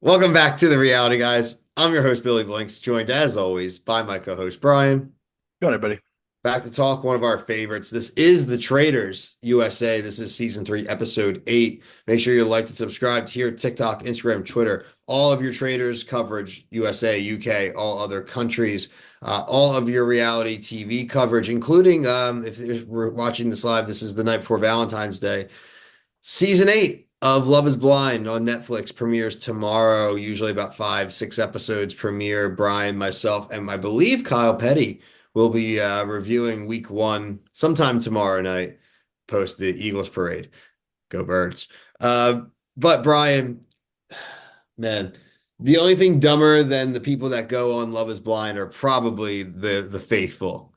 Welcome back to the Reality Guys. I'm your host, Billy Blinks, joined as always by my co-host, Brian. Go on, everybody. Back to talk one of our favorites. This is the Traitors USA. This is season 3, episode 8. Make sure you like and subscribe to here, TikTok, Instagram, Twitter, all of your Traitors coverage, USA, UK, all other countries, all of your reality TV coverage, including if we're watching this live, this is the night before Valentine's Day. Season 8 of Love is Blind on Netflix premieres tomorrow, usually about 5, 6 episodes premiere. Brian, myself, and I believe Kyle Petty will be reviewing week 1 sometime tomorrow night, post the Eagles parade. Go Birds. Uh, but Brian, man, the only thing dumber than the people that go on Love is Blind are probably the faithful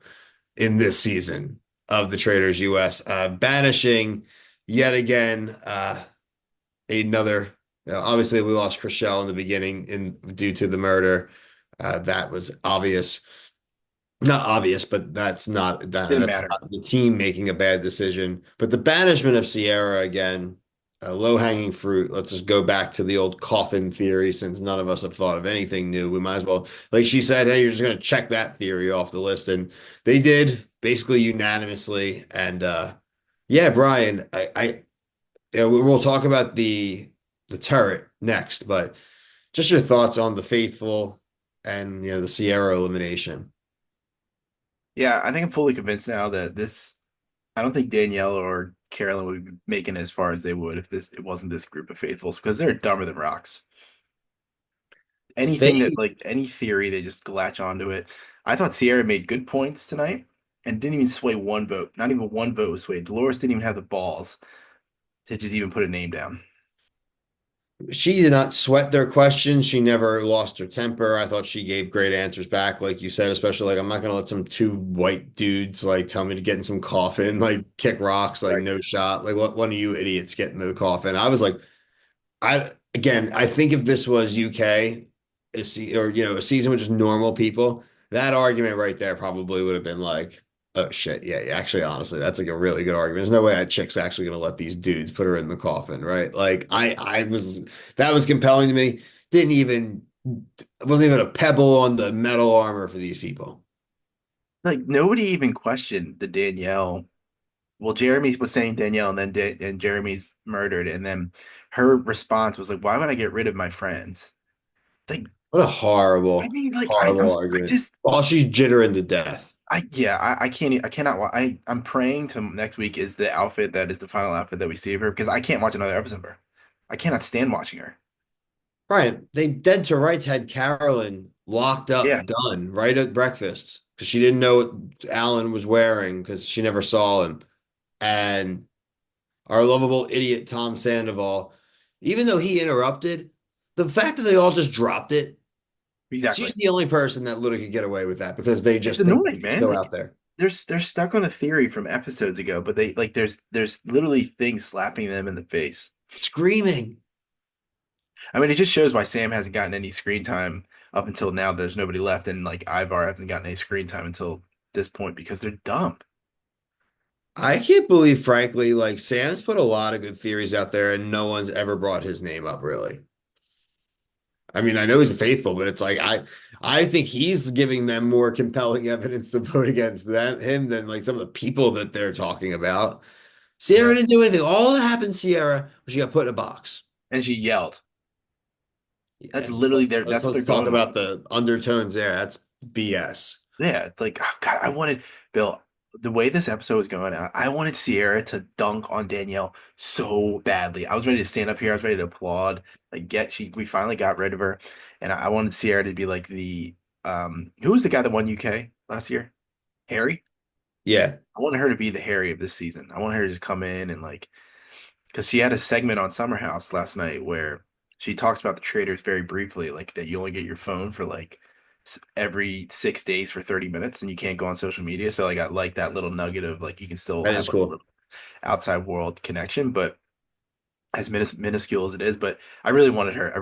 in this season of the Traitors US, banishing yet again another. Obviously, we lost Chriselle in the beginning due to the murder. That was obvious, not obvious, but Didn't that's matter. not the team making a bad decision. But the banishment of Sierra again, low hanging fruit. Let's just go back to the old coffin theory since none of us have thought of anything new. We might as well, like she said, hey, you're just going to check that theory off the list. And they did basically unanimously. And yeah, Brian, yeah, we'll talk about the turret next, but just your thoughts on the faithful and the Sierra elimination. Yeah, I think I'm fully convinced now that I don't think Danielle or Carolyn would be making it as far as they would if it wasn't this group of faithfuls because they're dumber than rocks. Anything that They like any theory, they just latch onto it. I thought Sierra made good points tonight and didn't even sway one vote. Not even one vote was swayed. Dolores didn't even have the balls to just even put a name down. she did not sweat their questions. She never lost her temper. I thought she gave great answers back, like you said, especially like I'm not gonna let some two white dudes like tell me to get in some coffin, like kick rocks, like Right. no shot. Like what one of you idiots get into the coffin. I was like, I think if this was UK, or a season with just normal people, that argument right there probably would have been like, oh shit, yeah, actually, honestly, that's like a really good argument. There's no way that chick's actually gonna let these dudes put her in the coffin, right? Like I was that was compelling to me. Didn't even wasn't even a pebble on the metal armor for these people. Like nobody even questioned the Danielle. Well, Jeremy was saying Danielle, and then and Jeremy's murdered, and then her response was like, "Why would I get rid of my friends?" Like, What a I horrible, mean, like horrible I argument. just, Oh, she's jittering to death. yeah, I can't, I cannot. I'm praying to next week is the outfit that is the final outfit that we see of her because I can't watch another episode of her. I cannot stand watching her. Right. They dead to rights had Carolyn locked Yeah, up, done right at breakfast because she didn't know what Alan was wearing because she never saw him. And our lovable idiot Tom Sandoval, even though he interrupted, the fact that they all just dropped it, she's exactly. the only person that literally could get away with that because they It's just think annoying, she's man. so Like out there they're stuck on a theory from episodes ago, but they like there's literally things slapping them in the face. screaming. I mean, it just shows why Sam hasn't gotten any screen time up until now. There's nobody left, and like Ivar hasn't gotten any screen time until this point because they're dumb. I can't believe, frankly, like Sam's put a lot of good theories out there and no one's ever brought his name up, really. I mean, I know he's faithful, but it's like I think he's giving them more compelling evidence to vote against him than like some of the people that they're talking about. Yeah, Sierra didn't do anything. All that happened, Sierra, was she got put in a box. and she yelled. That's Yeah, literally their. That's what they're let's talk going about on. the undertones there. That's BS. Yeah, it's like oh God, I wanted Bill. The way this episode was going out, I wanted Sierra to dunk on Danielle so badly. I was ready to stand up here. I was ready to applaud. Like, we finally got rid of her, and I wanted Sierra to be like the who was the guy that won UK last year? Harry. Yeah, I wanted her to be the Harry of this season. I wanted her to just come in and like, because she had a segment on Summer House last night where she talks about the traders very briefly, like that you only get your phone for like every 6 days for 30 minutes and you can't go on social media. So like, I like that little nugget of like, you can still that have is like a cool. little outside world connection, but as minuscule as it is, but I really wanted her.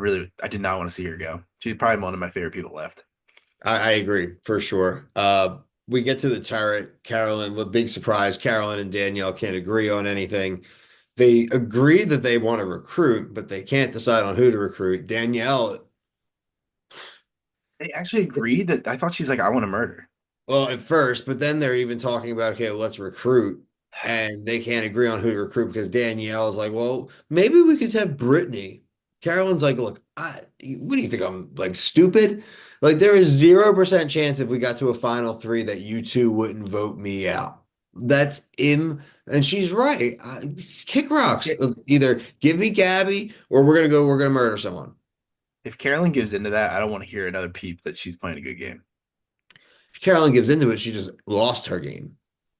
I did not want to see her go. She's probably one of my favorite people left. I agree for sure. We get to the turret. Carolyn, with big surprise, Carolyn and Danielle can't agree on anything. They agree that they want to recruit, but they can't decide on who to recruit. Danielle, They actually agreed that I thought she's like, I want to murder. well, at first, but then they're even talking about, okay, let's recruit. And they can't agree on who to recruit because Danielle's like, well, maybe we could have Brittany. Carolyn's like, look, what do you think? I'm like stupid? Like, there is 0% chance if we got to a final three that you two wouldn't vote me out. That's in, and she's right. Kick rocks. Yeah. Either give me Gabby or we're gonna murder someone. If Carolyn gives into that, I don't want to hear another peep that she's playing a good game. If Carolyn gives into it, she just lost her game.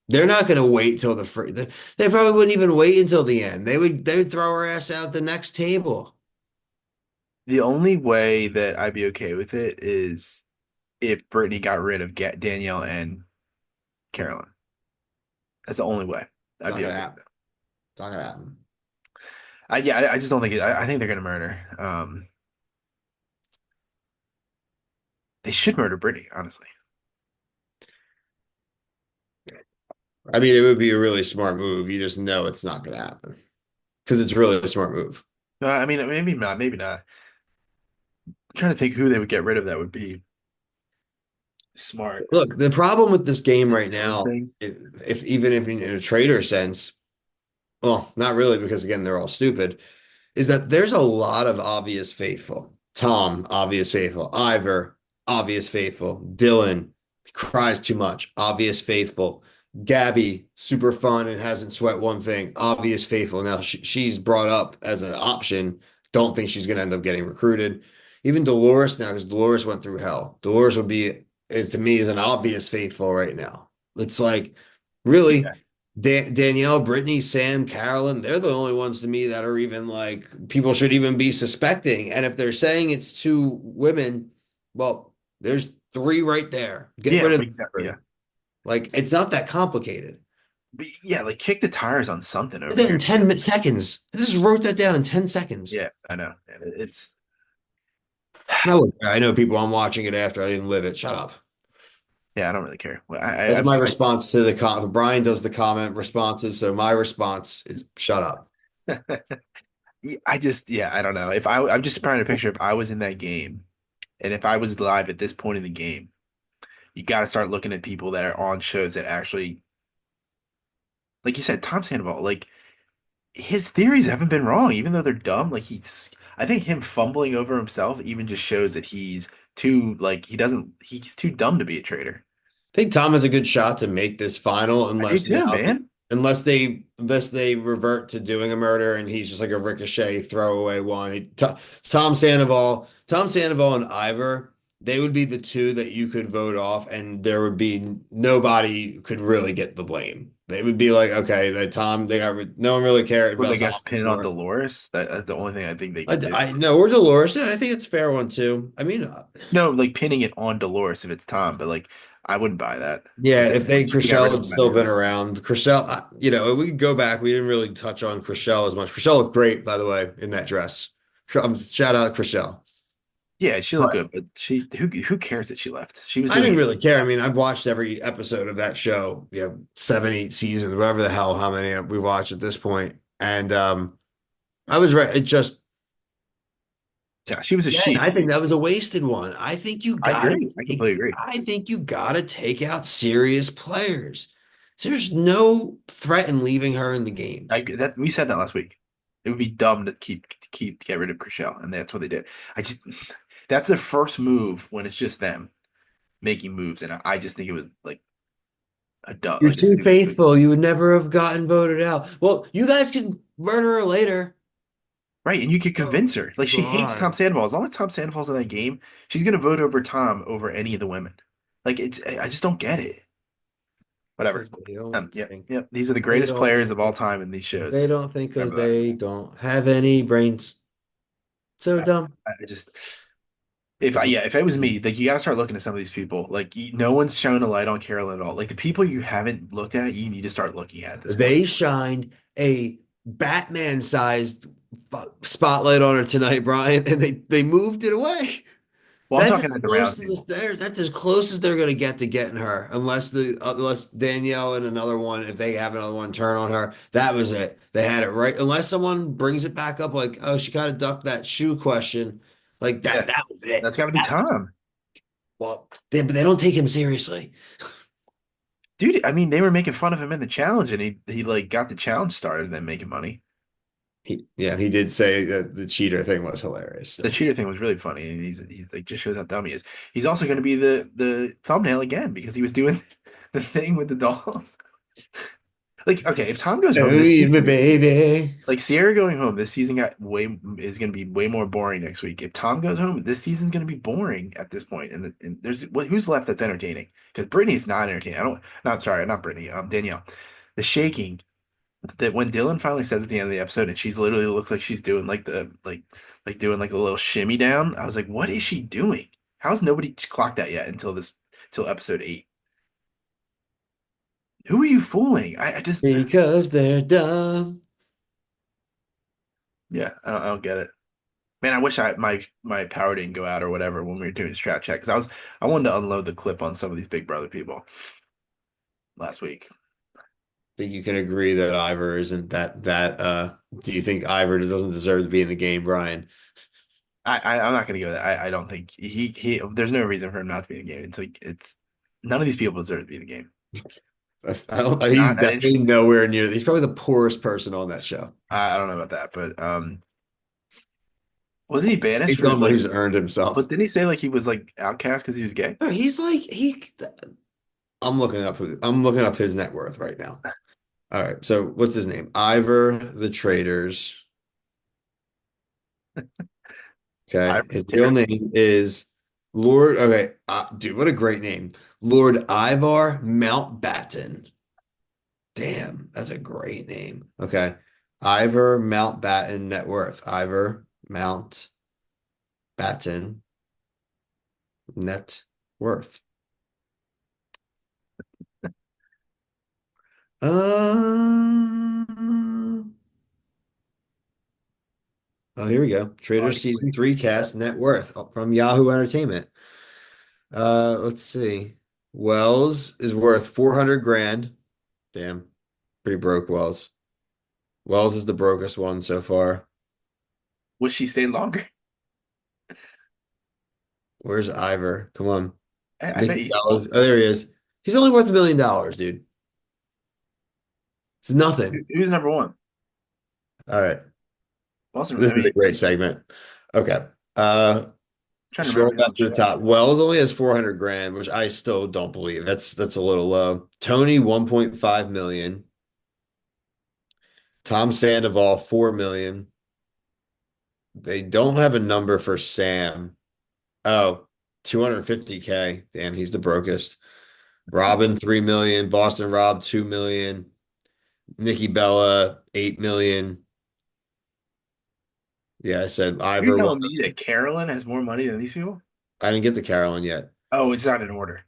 They're not going to wait till the first. They probably wouldn't even wait until the end. They would throw her ass out the next table. The only way that I'd be okay with it is if Brittany got rid of Danielle and Carolyn. That's the only way It's I'd not be going okay to with happen. that. It's not going to happen. I just don't think it. I think they're gonna murder. They should murder Brittany, honestly. I mean, it would be a really smart move. You just know it's not going to happen because it's really a smart move. I mean, maybe not. Maybe not. I'm trying to think who they would get rid of that would be smart. Look, the problem with this game right now, Thing. if even if in a trader sense, well, not really because again they're all stupid, is that there's a lot of obvious faithful. Tom, obvious faithful. Ivor, obvious faithful. Dylan cries too much, obvious faithful. Gabby, super fun and hasn't sweat one thing, obvious faithful. Now she's brought up as an option. Don't think she's going to end up getting recruited. Even Dolores now, because Dolores went through hell. Dolores would be, is to me, is an obvious faithful right now. It's like, really, Yeah. Danielle, Brittany, Sam, Carolyn, they're the only ones to me that are even like people should even be suspecting. And if they're saying it's two women, well, there's three right there. Get rid Yeah, of the exactly. third. Yeah. Like it's not that complicated. But yeah, like kick the tires on something Did over that in here. 10 seconds. I just wrote that down in 10 seconds. Yeah, I know. And it's No, I know people. I'm watching it after I didn't live it. Shut up. yeah, I don't really care. Well, That's my response to the comment. Brian does the comment responses, so my response is shut up. I just yeah, I don't know. If I'm just trying to picture if I was in that game and if I was live at this point in the game, you got to start looking at people that are on shows that actually, like you said, Tom Sandoval, like his theories haven't been wrong, even though they're dumb. Like I think him fumbling over himself even just shows that he's too, like, he's too dumb to be a traitor. I think Tom has a good shot to make this final I do unless too, now man. unless they revert to doing a murder and he's just like a ricochet throwaway one. Tom Sandoval and Ivor, they would be the two that you could vote off and there would be nobody could really get the blame. They would be like, okay, no one really cared Would I about Tom guess pin it on anymore. Dolores? That's the only thing I think they I, could do. I no, or Dolores. Yeah, I think it's a fair one too. I mean, No, like pinning it on Dolores if it's Tom, but like I wouldn't buy that. yeah, That if they she got rid Chriselle of had him still been anyway. around, Chriselle, we could go back. We didn't really touch on Chriselle as much. Chriselle looked great, by the way, in that dress. Shout out Chriselle. Yeah, she looked But good, but who cares that she left? She was I doing didn't it. really care. I mean, I've watched every episode of that show. Yeah, 7, 8 seasons, whatever the hell, how many we watched at this point. And I was right. It just Yeah, she was a again, sheep. I think that was a wasted one. I think you I gotta agree. I take, completely agree. I think you gotta take out serious players. There's no threat in leaving her in the game. That we said that last week. It would be dumb to get rid of Chriselle, and that's what they did. I just that's the first move when it's just them making moves, and I just think it was like You're like a too stupid move. faithful. You would never have gotten voted out. Well, you guys can murder her later. Right, and you could Oh, convince her. Like she hates Tom God. Sandoval. As long as Tom Sandoval's in that game, she's gonna vote over Tom over any of the women. Like I just don't get it. Whatever. Because they don't Yeah, think. yeah. These are the They greatest don't players of all think. time in these They shows. don't think because Remember that. they don't have any brains. So I, dumb. I just if it was me, like you gotta start looking at some of these people. Like no one's shown a light on Carolyn at all. Like the people you haven't looked at, you need to start looking at this point. They shined a Batman-sized spotlight on her tonight, Brian, and they moved it away. Well, I'm That's as talking at the close round to the table. there. That's as close as they're gonna get to getting her, unless Danielle and another one, if they have another one turn on her, that was it. They had it right. Unless someone brings it back up, like, oh, she kind of ducked that shoe question, like that. Yeah, That was it. that's got to be Tom. Well, but they don't take him seriously. Dude, I mean, they were making fun of him in the challenge, and he like got the challenge started and then making money. He did say that the cheater thing was hilarious. The So. cheater thing was really funny, and he's like just shows how dumb he is. He's also going to be the thumbnail again because he was doing the thing with the dolls. Like, okay, if Tom goes home Oh, this yeah, my season, baby. like Sierra going home this season got way is going to be way more boring next week. If Tom goes home, this season's going to be boring at this point. And there's who's left that's entertaining? Because Brittany's not entertaining. I don't. Not sorry, not Brittany. Danielle. The shaking that when Dylan finally said at the end of the episode, and she's literally looks like she's doing like the like doing like a little shimmy down. I was like, what is she doing? How's nobody clocked that yet until episode 8? Who are you fooling? I just Because they're dumb. yeah, I don't get it. Man, I wish my power didn't go out or whatever when we were doing strat check because I wanted to unload the clip on some of these Big Brother people last week. Think you can agree that Ivor isn't that do you think Ivor doesn't deserve to be in the game, Brian? I'm not gonna go there. I don't think he there's no reason for him not to be in the game. It's none of these people deserve to be in the game. He's Not that definitely interesting. nowhere near. He's probably the poorest person on that show. I don't know about that, but wasn't he banished He's for someone like? who's earned himself. But didn't he say like he was like outcast because he was gay? No, he's like he. I'm looking up his net worth right now. All right, so what's his name? Ivor the Traitors. I Okay, his real Terrence. name is Lord. Okay, dude, what a great name, Lord Ivar Mountbatten. Damn, that's a great name. Okay. Ivor Mountbatten net worth. Ivor Mountbatten net worth. Um, oh, here we go. Oh, I Trader can't season wait. 3 cast net worth from Yahoo Entertainment. Let's see. Wells is worth 400 grand. Damn, pretty broke Wells. Wells is the brokest one so far. Wish he stayed longer. Where's Ivor? Come on. I bet Nikki he's Bellas. old. Oh, there he is. He's only worth $1 million, dude. It's nothing. Who's number one? All right. Boston. This I is a mean, great segment. Okay. Uh trying to Scroll remember who's on back the to the show. top. Wells only has 400 grand, which I still don't believe. That's a little low. Tony 1.5 million. Tom Sandoval 4 million. They don't have a number for Sam. Oh, 250K. Damn, he's the brokest. Robin 3 million. Boston Rob 2 million. Nikki Bella 8 million. Yeah, I said You're Ivor. telling me that Carolyn has more money than these people? I didn't get the Carolyn yet. Oh, it's not in order.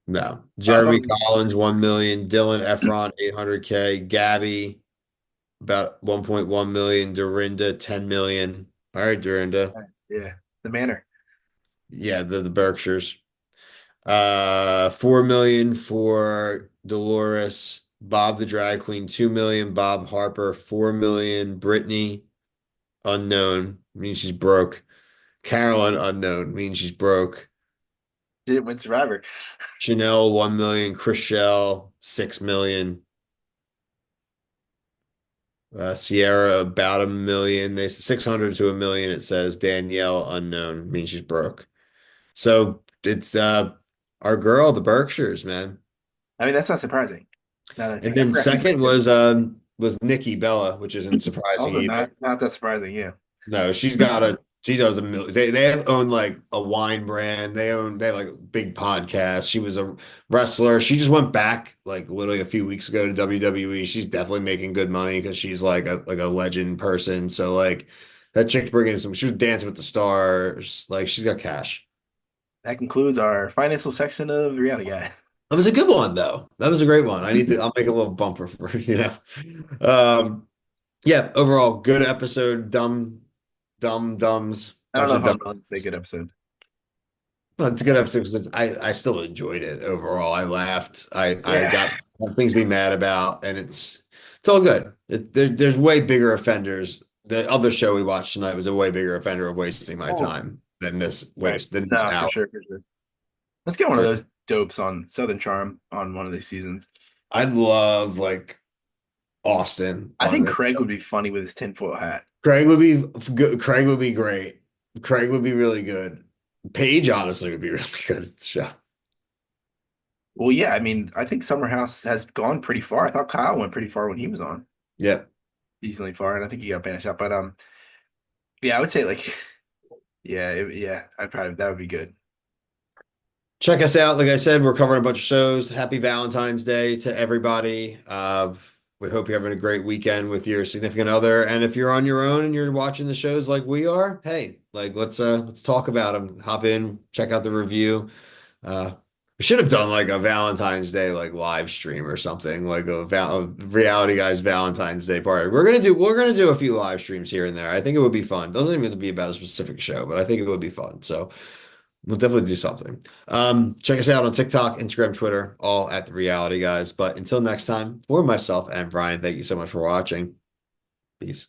No. Oh, I thought Jeremy it was. Collins, 1 million. Dylan Efron, 800K. Gabby, about 1.1 million. Dorinda, 10 million. All right, Dorinda. Yeah, the manor. Yeah, the Berkshires. 4 million for Dolores. Bob the Drag Queen, 2 million. Bob Harper, 4 million. Brittany, unknown, means she's broke. Carolyn, unknown, means she's broke. Didn't win Survivor. Chanel, 1 million. Chriselle, 6 million. Sierra about 1 million. They 600 to 1 million. It says Danielle unknown means she's broke. So it's our girl, the Berkshires, man. I mean, that's not surprising. Now that I And think, I then forgot she's second Berkshire. was Nikki Bella, which isn't surprising Also, either. not that surprising. Yeah. No, she does a million. They own like a wine brand. They have like a big podcast. She was a wrestler. She just went back like literally a few weeks ago to WWE. She's definitely making good money because she's like a legend person. So like that chick's bringing in some. She was Dancing with the Stars. Like she's got cash. That concludes our financial section of Reality Guy. That was a good one though. That was a great one. I'll make a little bumper for Um, yeah, overall good episode. Dumbs, I don't bunch know of if I'm dumb. willing to say good episode. Well, it's a good episode because I still enjoyed it overall. I laughed. I Yeah. got things to be mad about, and it's all good. There's way bigger offenders. The other show we watched tonight was a way bigger offender of wasting my Oh, time than this right. waste than this No, for hour. sure, for sure. Let's get one of For those dopes on Southern Charm on one of these seasons. I love like Austin I on think this. Craig would be funny with his tinfoil hat. Craig would be good. Craig would be great. Craig would be really good. Paige honestly would be really good at the show. Well, yeah, I mean, I think Summer House has gone pretty far. I thought Kyle went pretty far when he was on, Yeah. decently far, and I think he got banished out. But yeah, I would say like, yeah, yeah, I'd probably that would be good. Check us out. Like I said, we're covering a bunch of shows. Happy Valentine's Day to everybody. We hope you're having a great weekend with your significant other. And if you're on your own and you're watching the shows like we are, hey, like let's talk about them. Hop in, check out the review. We should have done like a Valentine's Day like live stream or something, like a Reality Guys Valentine's Day party. We're gonna do a few live streams here and there. I think it would be fun. Doesn't even have to be about a specific show, but I think it would be fun. So we'll definitely do something. Check us out on TikTok, Instagram, Twitter, all at the Reality Guys. But until next time, for myself and Brian, thank you so much for watching. Peace.